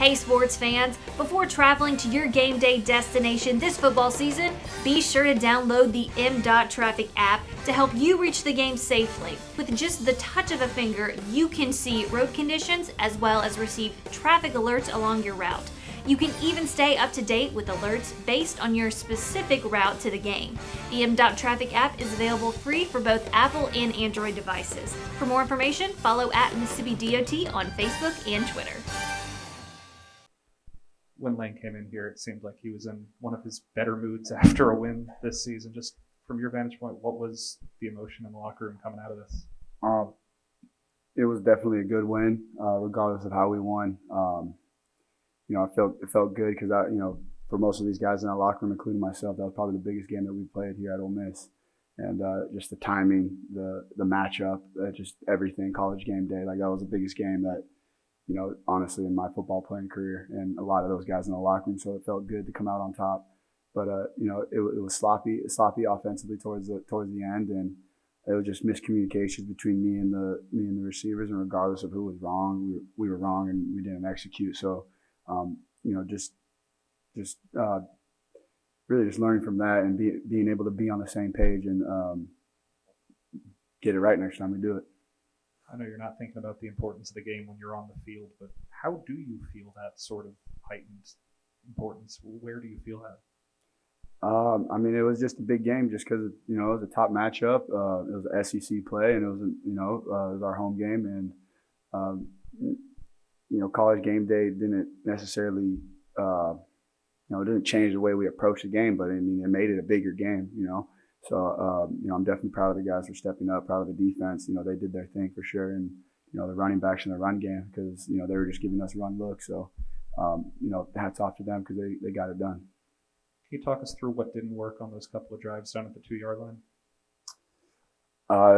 Hey sports fans, before traveling to your game day destination this football season, be sure to download the M.Traffic app to help you reach the game safely. With just the touch of a finger, you can see road conditions as well as receive traffic alerts along your route. You can even stay up to date with alerts based on your specific route to the game. The M.Traffic app is available free for both Apple and Android devices. For more information, follow at Mississippi DOT on Facebook and Twitter. When Lane came in here, it seemed like he was in one of his better moods after a win this season. Just from your vantage point, what was the emotion in the locker room coming out of this? It was definitely a good win, regardless of how we won. It felt good because for most of these guys in that locker room, including myself, that was probably the biggest game that we played here at Ole Miss. And just the timing, the matchup, just everything, college game day, like that was the biggest game that, honestly, in my football playing career, and a lot of those guys in the locker room. So it felt good to come out on top. But it was sloppy offensively towards the end, and it was just miscommunications between me and the receivers. And regardless of who was wrong, we were wrong, and we didn't execute. So really just learning from that and being able to be on the same page and get it right next time we do it. I know you're not thinking about the importance of the game when you're on the field, but how do you feel that sort of heightened importance? Where do you feel that? It was just a big game just because, it was a top matchup. It was an SEC play, and it was, it was our home game. And, college game day didn't necessarily, it didn't change the way we approached the game, but, it made it a bigger game, So, I'm definitely proud of the guys for stepping up, proud of the defense. They did their thing for sure. And, the running backs in the run game because, they were just giving us run looks. So, hats off to them because they got it done. Can you talk us through what didn't work on those couple of drives down at the 2-yard line?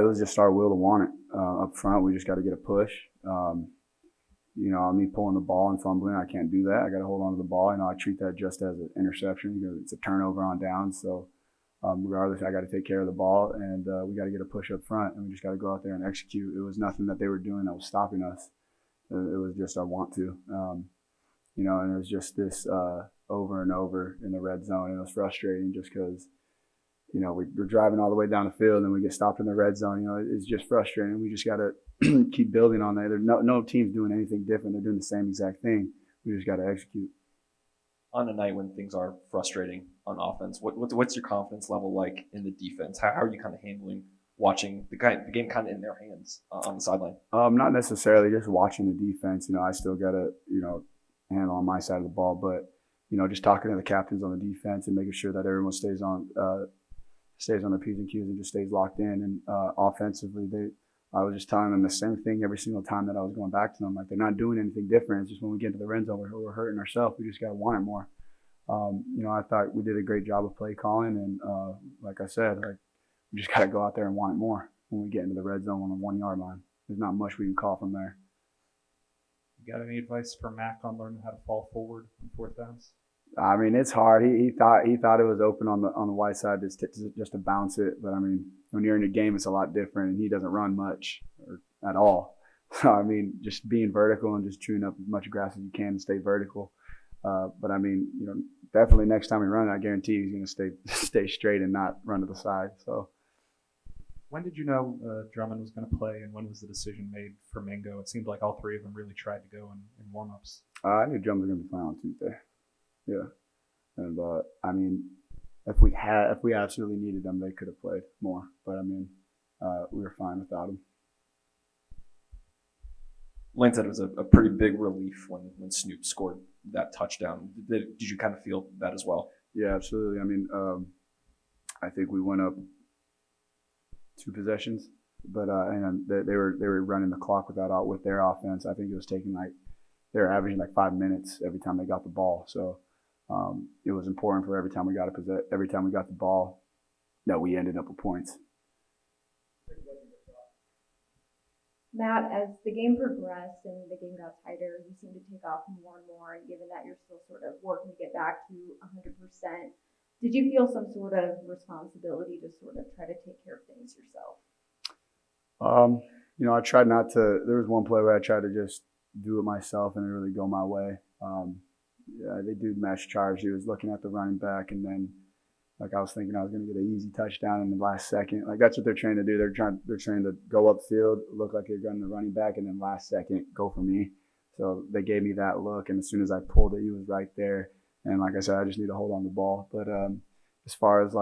It was just our will to want it. Up front, we just got to get a push. Me pulling the ball and fumbling, I can't do that. I got to hold on to the ball. I treat that just as an interception because it's a turnover on downs. So, regardless, I got to take care of the ball, and we got to get a push up front, and we just got to go out there and execute. It was nothing that they were doing that was stopping us. It was just our want to. And it was just this over and over in the red zone, and it was frustrating just because, we're driving all the way down the field and we get stopped in the red zone. It's just frustrating. We just got to keep building on that. There's no team's doing anything different. They're doing the same exact thing. We just got to execute. On a night when things are frustrating on offense, what's your confidence level like in the defense? How are you kind of handling watching the game kind of in their hands on the sideline? Not necessarily just watching the defense. I still got to, handle on my side of the ball, but, just talking to the captains on the defense and making sure that everyone stays on their P's and Q's and just stays locked in. And offensively, I was just telling them the same thing every single time that I was going back to them. Like, they're not doing anything different. It's just when we get into the red zone, we're hurting ourselves. We just got to want it more. I thought we did a great job of play calling. And like I said, we just got to go out there and want it more when we get into the red zone on the 1-yard line. There's not much we can call from there. You got any advice for Mac on learning how to fall forward on fourth downs? It's hard. He thought it was open on the wide side just to bounce it. But when you're in a game, it's a lot different, and he doesn't run much or at all. So just being vertical and just chewing up as much grass as you can and stay vertical. But definitely next time we run, I guarantee he's going to stay straight and not run to the side. So. When did you know Drummond was going to play, and when was the decision made for Mingo? It seemed like all three of them really tried to go in warm-ups. I knew Drummond was going to be playing on Tuesday. Yeah, and if we absolutely needed them, they could have played more. But we were fine without him. Lane said it was a pretty big relief when Snoop scored that touchdown. Did you kind of feel that as well? Yeah, absolutely. I think we went up 2 possessions, but they were running the clock with their offense. I think it was taking they were averaging 5 minutes every time they got the ball. So it was important for every time we got the ball that we ended up with points. Matt, as the game progressed and the game got tighter, you seemed to take off more and more, and given that you're still sort of working to get back to 100%, did you feel some sort of responsibility to sort of try to take care of things yourself? I tried not to. There was one play where I tried to just do it myself and really go my way. Yeah, they do mesh charge. He was looking at the running back, and then I was thinking I was going to get an easy touchdown in the last second. That's what they're trying to do. They're trying to go upfield, look like they're gunning the running back, and then last second go for me. So they gave me that look, and as soon as I pulled it, he was right there. And like I said, I just need to hold on the ball. But as far as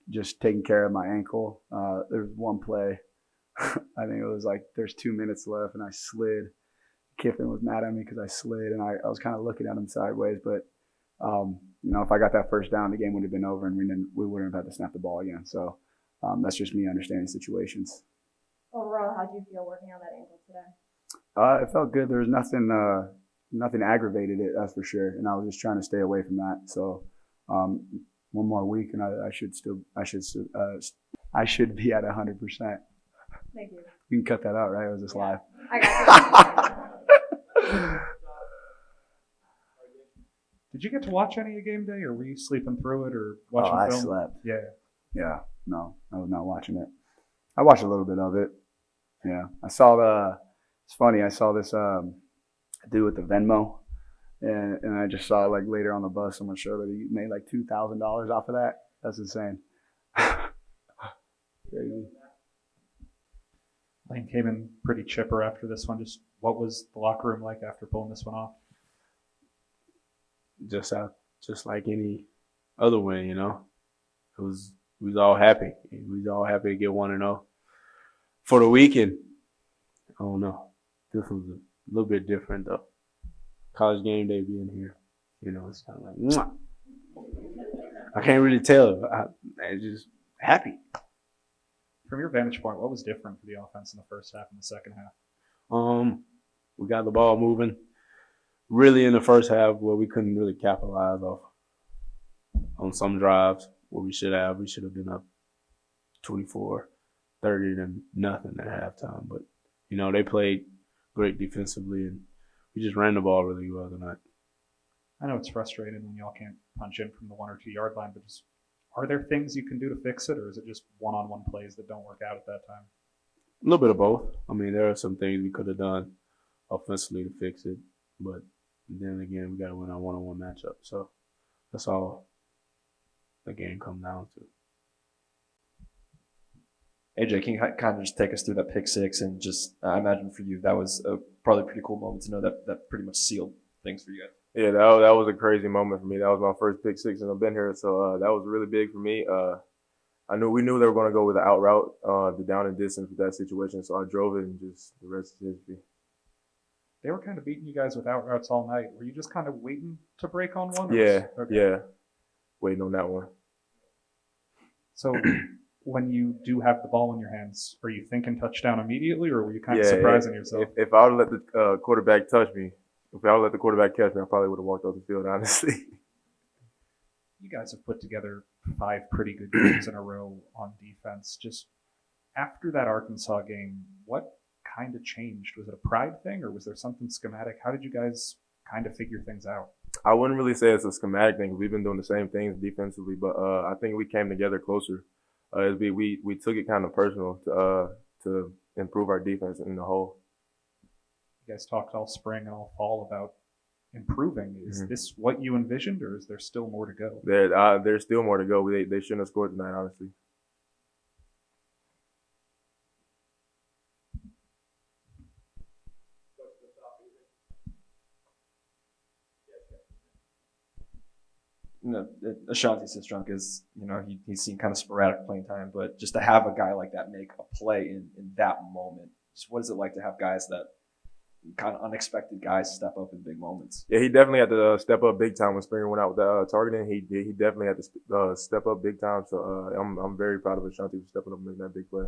just taking care of my ankle, there was one play. I think it was there's 2 minutes left, and I slid. Kiffin was mad at me because I slid, and I was kind of looking at him sideways. But if I got that first down, the game would have been over, and we wouldn't have had to snap the ball again. So that's just me understanding situations. Overall, how did you feel working on that ankle today? It felt good. There was nothing aggravated it, that's for sure. And I was just trying to stay away from that. So one more week, and I should be at 100%. Thank you. You can cut that out, right? It was just live. I got you. Did you get to watch any of game day, or were you sleeping through it, or watching film? I slept. Yeah. No, I was not watching it. I watched a little bit of it. Yeah, I saw it's funny. I saw this dude with the Venmo, and I just saw later on the bus someone showed that he made $2,000 off of that. That's insane. Crazy. Lane came in pretty chipper after this one. Just what was the locker room like after pulling this one off? Just like any other win, we was all happy. We was all happy to get 1-0 for the weekend. I don't know. This was a little bit different though. College game day being here, it's kind of mwah. I can't really tell. I'm just happy. From your vantage point, what was different for the offense in the first half and the second half? We got the ball moving. Really in the first half where we couldn't really capitalize off on some drives where we should have. We should have been up 24-30 to nothing at halftime. But, they played great defensively, and we just ran the ball really well tonight. I know it's frustrating when y'all can't punch in from the 1 or 2 yard line, but are there things you can do to fix it, or is it just one-on-one plays that don't work out at that time? A little bit of both. There are some things we could have done offensively to fix it, but then again, we got to win our one-on-one matchup. So that's all the game comes down to. AJ, can you kind of just take us through that pick six, and just I imagine for you that was probably a pretty cool moment to know that pretty much sealed things for you guys. Yeah, that was a crazy moment for me. That was my first pick six since I've been here, so that was really big for me. We knew they were going to go with the out route, the down and distance with that situation, so I drove it, and just the rest is history. They were kind of beating you guys with out routes all night. Were you just kind of waiting to break on one? Yeah, okay. Yeah, waiting on that one. So when you do have the ball in your hands, are you thinking touchdown immediately, or were you kind of surprising yourself? If I would let the quarterback touch me, if I would let the quarterback catch me, I probably would have walked off the field, honestly. You guys have put together 5 pretty good games in a row on defense. Just after that Arkansas game, what kind of changed? Was it a pride thing, or was there something schematic? How did you guys kind of figure things out? I wouldn't really say it's a schematic thing. We've been doing the same things defensively, but I think we came together closer. As we took it kind of personal to improve our defense in the whole. You guys talked all spring and all fall about improving. Is this what you envisioned, or is there still more to go? There's still more to go. They shouldn't have scored tonight, honestly. Ashanti Sistrunk is, he's seen kind of sporadic playing time, but just to have a guy like that make a play in that moment, just what is it like to have guys that kind of unexpected guys step up in big moments? Yeah, he definitely had to step up big time when Springer went out with the targeting. He definitely had to step up big time. So I'm very proud of Ashanti for stepping up and making that big play.